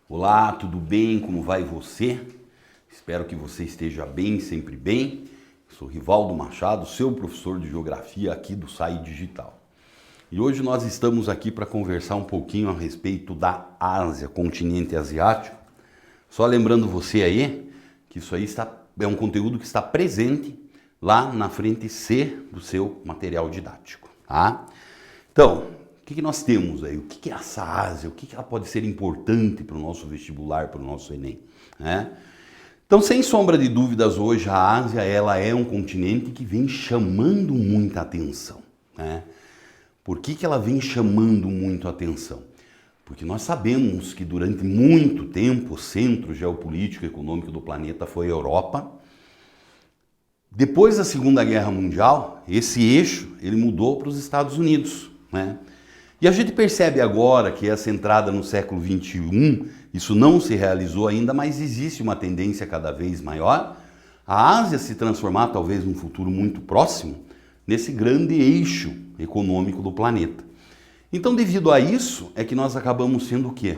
Olá, tudo bem? Como vai você? Espero que você esteja bem, sempre bem. Sou Rivaldo Machado, seu professor de Geografia aqui do SAI Digital. E hoje nós estamos aqui para conversar um pouquinho a respeito da Ásia, continente asiático. Só lembrando você aí que isso aí é um conteúdo que está presente lá na frente C do seu material didático, tá? Então, o que nós temos aí? O que é essa Ásia? O que ela pode ser importante para o nosso vestibular, para o nosso Enem? Né? Então, sem sombra de dúvidas, hoje a Ásia ela é um continente que vem chamando muita atenção. Né? Por que ela vem chamando muito atenção? Porque nós sabemos que durante muito tempo o centro geopolítico e econômico do planeta foi a Europa. Depois da Segunda Guerra Mundial, esse eixo ele mudou para os Estados Unidos. Né? E a gente percebe agora que essa entrada no século XXI, isso não se realizou ainda, mas existe uma tendência cada vez maior a Ásia se transformar, talvez num futuro muito próximo, nesse grande eixo econômico do planeta. Então, devido a isso, é que nós acabamos sendo o quê?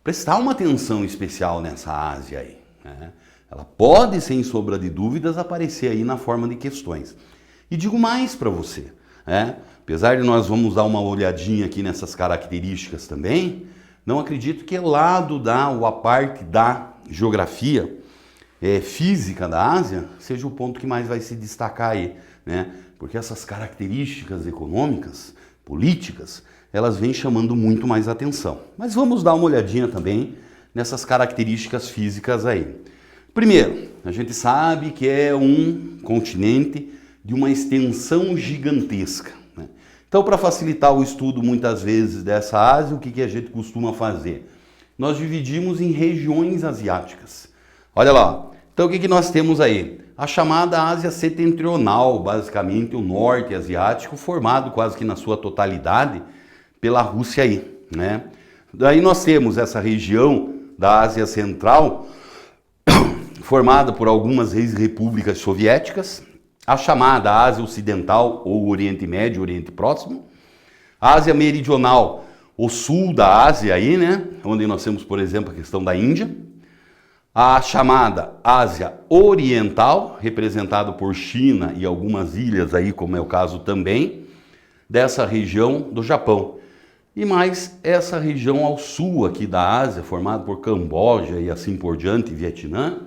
Prestar uma atenção especial nessa Ásia aí. Né? Ela pode, sem sombra de dúvidas, aparecer aí na forma de questões. E digo mais para você, né? Apesar de nós vamos dar uma olhadinha aqui nessas características também, não acredito que ou a parte da geografia física da Ásia seja o ponto que mais vai se destacar aí, né? Porque essas características econômicas, políticas, elas vêm chamando muito mais atenção. Mas vamos dar uma olhadinha também nessas características físicas aí. Primeiro, a gente sabe que é um continente de uma extensão gigantesca. Né? Então, para facilitar o estudo muitas vezes dessa Ásia, o que a gente costuma fazer? Nós dividimos em regiões asiáticas. Olha lá, então o que nós temos aí? A chamada Ásia Setentrional, basicamente o norte asiático, formado quase que na sua totalidade pela Rússia aí. Né? Daí nós temos essa região da Ásia Central, formada por algumas repúblicas soviéticas, a chamada Ásia Ocidental ou Oriente Médio, Oriente Próximo, a Ásia Meridional, o sul da Ásia aí, né, onde nós temos, por exemplo, a questão da Índia, a chamada Ásia Oriental, representada por China e algumas ilhas aí, como é o caso também, dessa região do Japão. E mais essa região ao sul aqui da Ásia, formada por Camboja e assim por diante, Vietnã,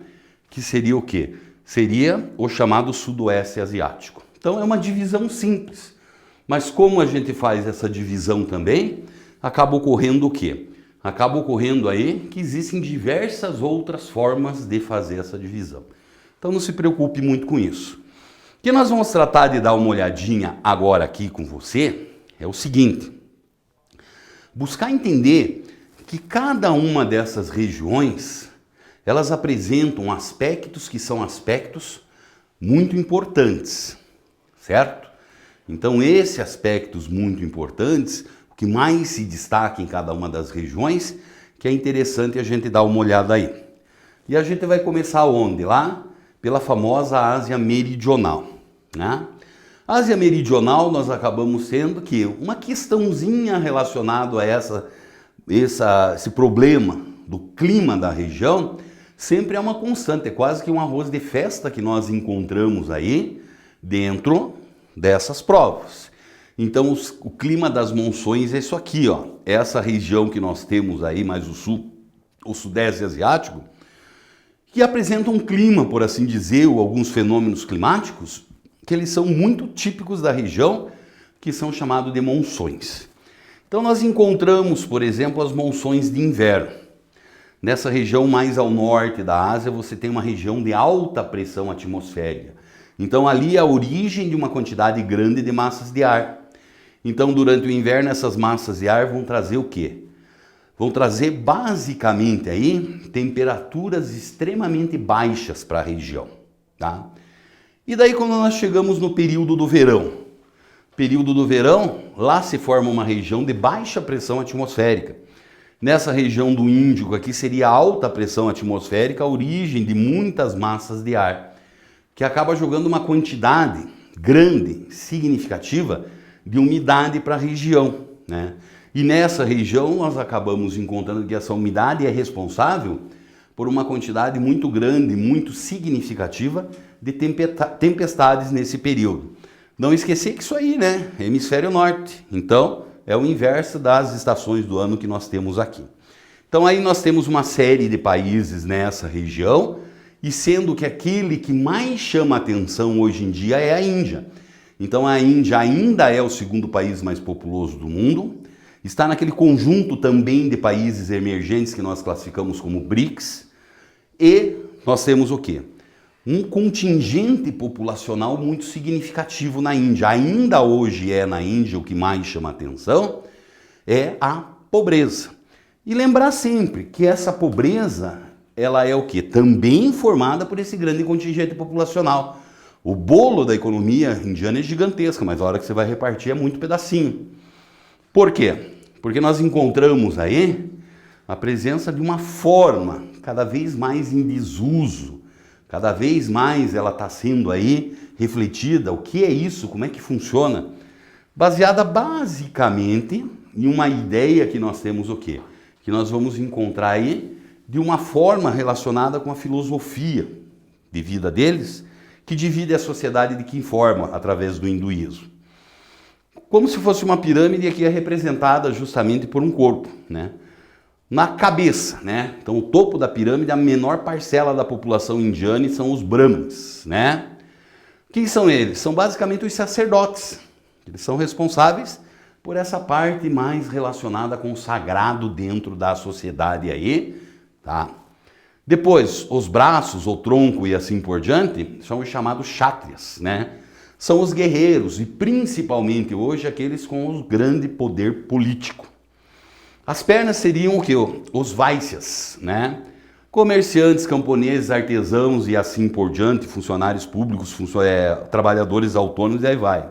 que seria o quê? Seria o chamado Sudoeste Asiático. Então é uma divisão simples, mas como a gente faz essa divisão também, acaba ocorrendo o quê? Acaba ocorrendo aí que existem diversas outras formas de fazer essa divisão. Então não se preocupe muito com isso. O que nós vamos tratar de dar uma olhadinha agora aqui com você é o seguinte: buscar entender que cada uma dessas regiões elas apresentam aspectos que são aspectos muito importantes, certo? Então, esses aspectos muito importantes, o que mais se destaca em cada uma das regiões, que é interessante a gente dar uma olhada aí. E a gente vai começar onde? Lá pela famosa Ásia Meridional, né? A Ásia Meridional nós acabamos sendo que uma questãozinha relacionada a esse problema do clima da região, sempre é uma constante, é quase que um arroz de festa que nós encontramos aí dentro dessas provas. Então o clima das monções é isso aqui, ó, essa região que nós temos aí, mais o sul, o sudeste asiático, que apresenta um clima, por assim dizer, ou alguns fenômenos climáticos, que eles são muito típicos da região, que são chamados de monções. Então nós encontramos, por exemplo, as monções de inverno. Nessa região mais ao norte da Ásia, você tem uma região de alta pressão atmosférica. Então, ali é a origem de uma quantidade grande de massas de ar. Então, durante o inverno, essas massas de ar vão trazer o quê? Vão trazer, basicamente, aí, temperaturas extremamente baixas para a região. Tá? E daí, quando nós chegamos no período do verão, lá se forma uma região de baixa pressão atmosférica. Nessa região do Índico aqui seria alta pressão atmosférica, a origem de muitas massas de ar, que acaba jogando uma quantidade grande, significativa, de umidade para a região. Né? E nessa região nós acabamos encontrando que essa umidade é responsável por uma quantidade muito grande, muito significativa de tempestades nesse período. Não esquecer que isso aí, né, é hemisfério norte, então é o inverso das estações do ano que nós temos aqui. Então aí nós temos uma série de países nessa região, e sendo que aquele que mais chama atenção hoje em dia é a Índia. Então a Índia ainda é o segundo país mais populoso do mundo, está naquele conjunto também de países emergentes que nós classificamos como BRICS, e nós temos o quê? Um contingente populacional muito significativo na Índia. Ainda hoje é na Índia o que mais chama atenção é a pobreza. E lembrar sempre que essa pobreza, ela é o quê? Também formada por esse grande contingente populacional. O bolo da economia indiana é gigantesca, mas a hora que você vai repartir é muito pedacinho. Por quê? Porque nós encontramos aí a presença de uma forma cada vez mais em desuso, cada vez mais ela está sendo aí refletida. O que é isso? Como é que funciona? Baseada basicamente em uma ideia que nós temos o quê? Que nós vamos encontrar aí de uma forma relacionada com a filosofia de vida deles, que divide a sociedade de que forma? Através do hinduísmo. Como se fosse uma pirâmide que é representada justamente por um corpo, né? Na cabeça, né? Então o topo da pirâmide, a menor parcela da população indiana são os brahmanes, né? Quem são eles? São basicamente os sacerdotes. Eles são responsáveis por essa parte mais relacionada com o sagrado dentro da sociedade aí, tá? Depois, os braços, o tronco e assim por diante, são os chamados kshatriyas, né? São os guerreiros e principalmente hoje aqueles com o grande poder político. As pernas seriam o quê? Os vaisyas, né? Comerciantes, camponeses, artesãos e assim por diante, funcionários públicos, trabalhadores autônomos e aí vai.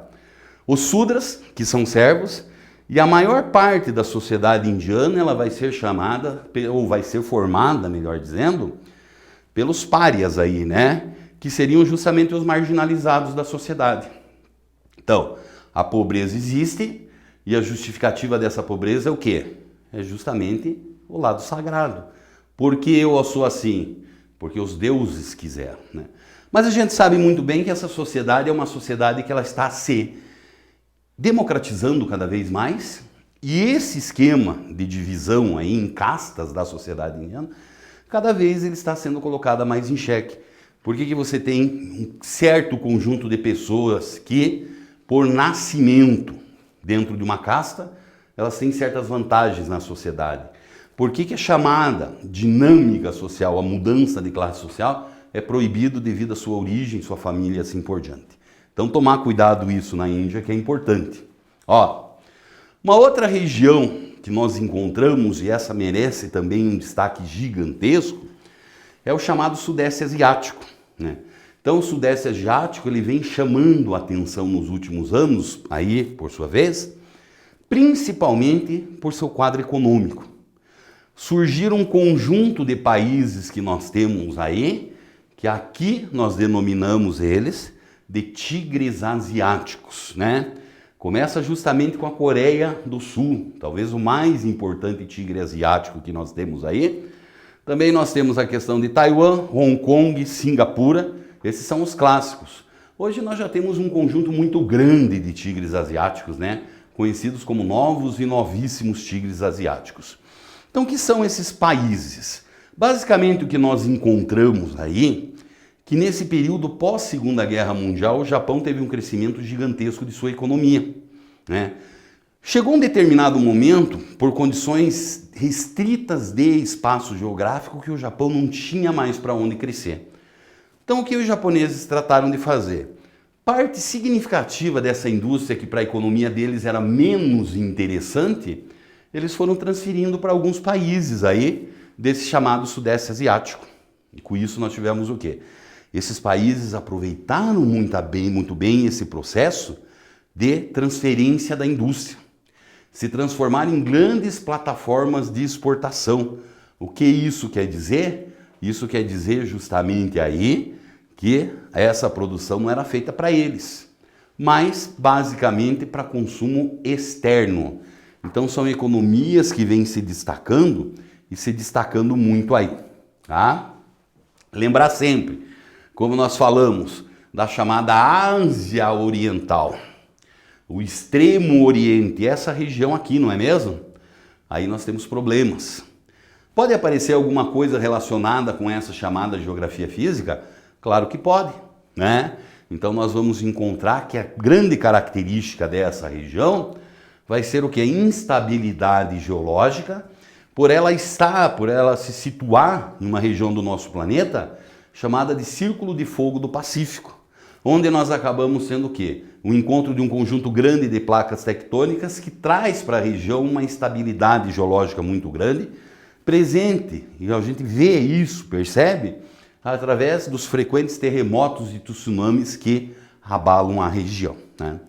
Os sudras, que são servos, e a maior parte da sociedade indiana ela vai ser chamada, ou vai ser formada, melhor dizendo, pelos párias aí, né? Que seriam justamente os marginalizados da sociedade. Então, a pobreza existe e a justificativa dessa pobreza é o quê? É justamente o lado sagrado. Por que eu sou assim? Porque os deuses quiseram, né? Mas a gente sabe muito bem que essa sociedade é uma sociedade que ela está se democratizando cada vez mais, e esse esquema de divisão aí em castas da sociedade indiana, cada vez ele está sendo colocado mais em xeque. Por que você tem um certo conjunto de pessoas que, por nascimento dentro de uma casta, elas têm certas vantagens na sociedade? Por que a chamada dinâmica social, a mudança de classe social, é proibido devido à sua origem, sua família e assim por diante? Então tomar cuidado isso na Índia que é importante. Ó, uma outra região que nós encontramos, e essa merece também um destaque gigantesco, é o chamado Sudeste Asiático, né? Então o Sudeste Asiático ele vem chamando a atenção nos últimos anos, aí por sua vez, principalmente por seu quadro econômico. Surgiram um conjunto de países que nós temos aí, que aqui nós denominamos eles de tigres asiáticos, né? Começa justamente com a Coreia do Sul, talvez o mais importante tigre asiático que nós temos aí. Também nós temos a questão de Taiwan, Hong Kong, Singapura, esses são os clássicos. Hoje nós já temos um conjunto muito grande de tigres asiáticos, né? Conhecidos como novos e novíssimos tigres asiáticos. Então, o que são esses países? Basicamente o que nós encontramos aí, que nesse período pós-Segunda Guerra Mundial, o Japão teve um crescimento gigantesco de sua economia, né? Chegou um determinado momento, por condições restritas de espaço geográfico, que o Japão não tinha mais para onde crescer. Então, o que os japoneses trataram de fazer? Parte significativa dessa indústria, que para a economia deles era menos interessante, eles foram transferindo para alguns países aí, desse chamado Sudeste Asiático. E com isso nós tivemos o quê? Esses países aproveitaram muito bem esse processo de transferência da indústria. Se transformaram em grandes plataformas de exportação. O que isso quer dizer? Isso quer dizer justamente aí que essa produção não era feita para eles, mas basicamente para consumo externo. Então são economias que vêm se destacando e se destacando muito aí, tá? Lembrar sempre, como nós falamos, da chamada Ásia Oriental, o extremo oriente, essa região aqui, não é mesmo? Aí nós temos problemas. Pode aparecer alguma coisa relacionada com essa chamada geografia física? Claro que pode, né? Então nós vamos encontrar que a grande característica dessa região vai ser o que? A instabilidade geológica, por ela se situar em uma região do nosso planeta chamada de Círculo de Fogo do Pacífico, onde nós acabamos sendo o quê? O encontro de um conjunto grande de placas tectônicas que traz para a região uma instabilidade geológica muito grande, presente, e a gente vê isso, percebe? Através dos frequentes terremotos e tsunamis que abalam a região, né?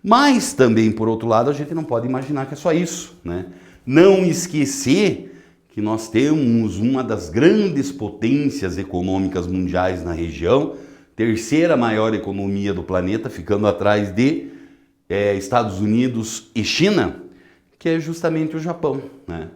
Mas também, por outro lado, a gente não pode imaginar que é só isso, né? Não esquecer que nós temos uma das grandes potências econômicas mundiais na região, terceira maior economia do planeta, ficando atrás de Estados Unidos e China, que é justamente o Japão, né?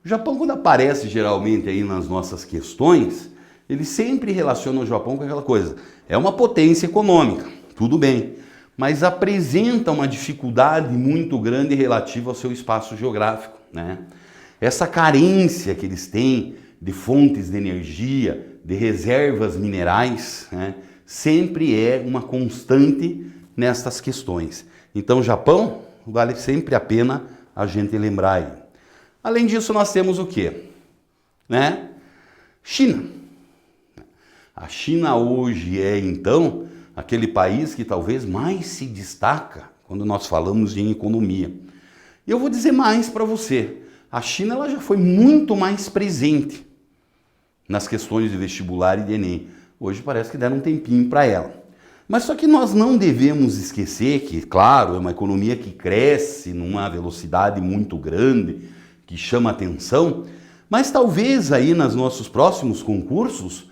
O Japão, quando aparece geralmente aí nas nossas questões, ele sempre relaciona o Japão com aquela coisa. É uma potência econômica, tudo bem, mas apresenta uma dificuldade muito grande relativa ao seu espaço geográfico, né? Essa carência que eles têm de fontes de energia, de reservas minerais, né, sempre é uma constante nestas questões. Então, Japão vale sempre a pena a gente lembrar aí. Além disso, nós temos o quê? Né? China. A China hoje é, então, aquele país que talvez mais se destaca quando nós falamos em economia. E eu vou dizer mais para você. A China ela já foi muito mais presente nas questões de vestibular e de Enem. Hoje parece que deram um tempinho para ela. Mas só que nós não devemos esquecer que, claro, é uma economia que cresce numa velocidade muito grande, que chama atenção, mas talvez aí nos nossos próximos concursos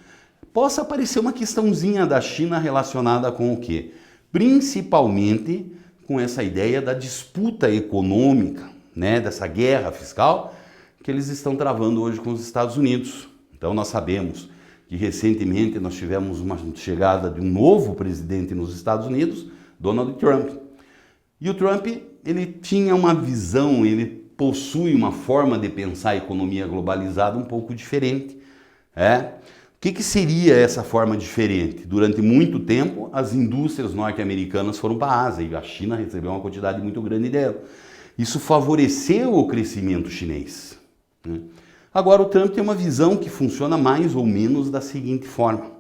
possa aparecer uma questãozinha da China relacionada com o quê? Principalmente com essa ideia da disputa econômica, né, dessa guerra fiscal que eles estão travando hoje com os Estados Unidos. Então nós sabemos que recentemente nós tivemos uma chegada de um novo presidente nos Estados Unidos, Donald Trump. E o Trump, ele tinha uma visão, ele possui uma forma de pensar a economia globalizada um pouco diferente. O que seria essa forma diferente? Durante muito tempo, as indústrias norte-americanas foram para a Ásia e a China recebeu uma quantidade muito grande dela. Isso favoreceu o crescimento chinês, né? Agora o Trump tem uma visão que funciona mais ou menos da seguinte forma.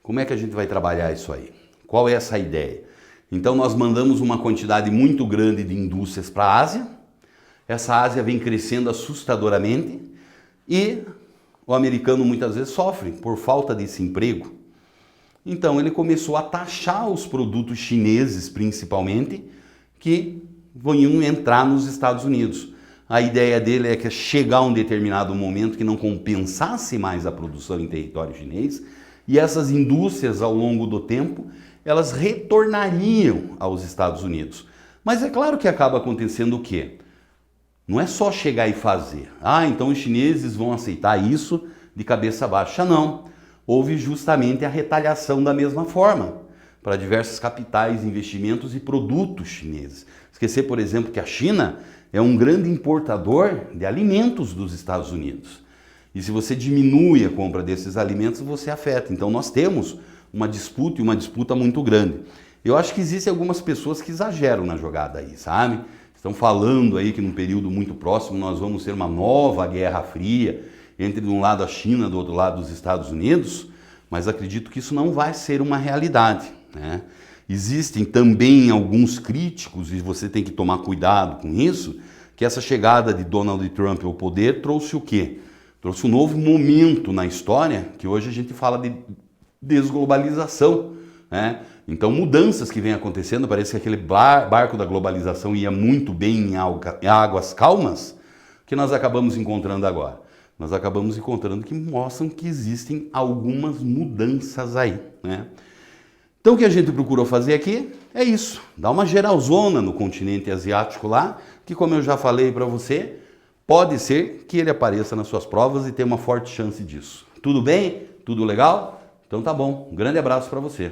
Como é que a gente vai trabalhar isso aí? Qual é essa ideia? Então nós mandamos uma quantidade muito grande de indústrias para a Ásia, essa Ásia vem crescendo assustadoramente e o americano muitas vezes sofre por falta desse emprego. Então ele começou a taxar os produtos chineses principalmente que vão entrar nos Estados Unidos. A ideia dele é que chegar a um determinado momento que não compensasse mais a produção em território chinês e essas indústrias ao longo do tempo elas retornariam aos Estados Unidos. Mas é claro que acaba acontecendo o quê? Não é só chegar e fazer. Então os chineses vão aceitar isso de cabeça baixa. Não. Houve justamente a retaliação da mesma forma para diversos capitais, investimentos e produtos chineses. Esquecer, por exemplo, que a China é um grande importador de alimentos dos Estados Unidos. E se você diminui a compra desses alimentos, você afeta. Então nós temos uma disputa e uma disputa muito grande. Eu acho que existem algumas pessoas que exageram na jogada aí, sabe? Estão falando aí que num período muito próximo nós vamos ter uma nova Guerra Fria entre de um lado a China, do outro lado os Estados Unidos, mas acredito que isso não vai ser uma realidade, né? Existem também alguns críticos, e você tem que tomar cuidado com isso, que essa chegada de Donald Trump ao poder trouxe o quê? Trouxe um novo momento na história, que hoje a gente fala de desglobalização, né? Então mudanças que vêm acontecendo, parece que aquele barco da globalização ia muito bem em águas calmas, que nós acabamos encontrando agora. Nós acabamos encontrando que mostram que existem algumas mudanças aí, né? Então o que a gente procurou fazer aqui é isso, dá uma geralzona no continente asiático lá, que como eu já falei para você, pode ser que ele apareça nas suas provas e tem uma forte chance disso. Tudo bem? Tudo legal? Então tá bom, um grande abraço para você.